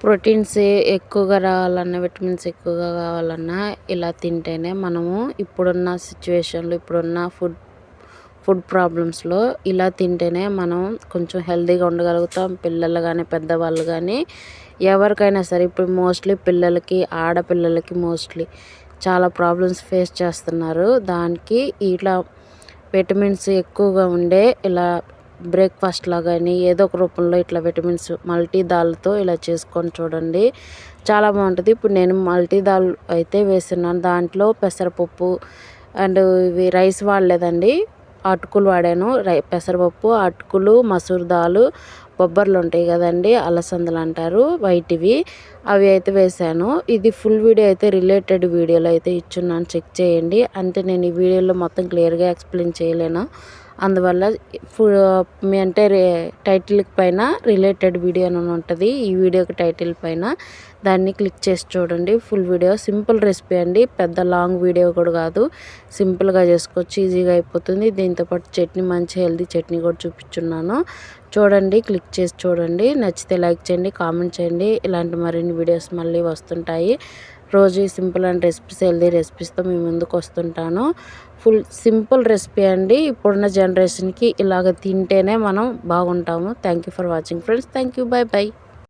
Proteins ఎక్కువగా రావాలన్నా, vitamins ఎక్కువగా కావాలన్నా ఇలా తింటేనే మనము ఇప్పుడున్న సిచ్యువేషన్లో, ఇప్పుడున్న ఫుడ్ ప్రాబ్లమ్స్లో ఇలా తింటేనే మనం కొంచెం హెల్తీగా ఉండగలుగుతాం. పిల్లలు కానీ, పెద్దవాళ్ళు కానీ ఎవరికైనా సరే. ఇప్పుడు మోస్ట్లీ పిల్లలకి, ఆడపిల్లలకి మోస్ట్లీ చాలా ప్రాబ్లమ్స్ ఫేస్ చేస్తున్నారు. దానికి ఇట్లా విటమిన్స్ ఎక్కువగా ఉండే ఇలా బ్రేక్ఫాస్ట్లా కానీ ఏదో ఒక రూపంలో ఇట్లా విటమిన్స్ మల్టీ దాల్తో ఇలా చేసుకొని చూడండి, చాలా బాగుంటుంది. ఇప్పుడు నేను మల్టీ దాల్ అయితే వేస్తున్నాను. దాంట్లో పెసరపప్పు అండ్ ఇవి రైస్ వాడలేదండి, అటుకులు వాడాను. పెసరపప్పు, అటుకులు, మసూర్ దాలు, బొబ్బర్లు ఉంటాయి కదండి, అలసందలు అంటారు వైట్వి, అవి అయితే వేసాను. ఇది ఫుల్ వీడియో అయితే రిలేటెడ్ వీడియోలో అయితే ఇచ్చున్నాను, చెక్ చేయండి. అంటే నేను ఈ వీడియోలో మొత్తం క్లియర్గా ఎక్స్ప్లెయిన్ చేయలేను, అందువల్ల మీ అంటే టైటిల్ పైన రిలేటెడ్ వీడియో అని ఉంటుంది. ఈ వీడియోకి టైటిల్ పైన దాన్ని క్లిక్ చేసి చూడండి. ఫుల్ వీడియో సింపుల్ రెసిపీ అండి, పెద్ద లాంగ్ వీడియో కూడా కాదు, సింపుల్గా చేసుకోవచ్చు, ఈజీగా అయిపోతుంది. దీంతోపాటు చట్నీ, మంచి హెల్తీ చట్నీ కూడా చూపించున్నాను, చూడండి, క్లిక్ చేసి చూడండి. నచ్చితే లైక్ చేయండి, కామెంట్ చేయండి. ఇలాంటి మరిన్ని వీడియోస్ మళ్ళీ వస్తుంటాయి. రోజు సింపుల్ అండ్ రెసిపీస్, హెల్తీ రెసిపీస్తో మీ ముందుకు వస్తుంటాను. ఫుల్ సింపుల్ రెసిపీ అండి. ఇప్పుడున్న జనరేషన్కి ఇలాగ తింటేనే మనం బాగుంటాము. Thank you for watching friends. Thank you, bye by.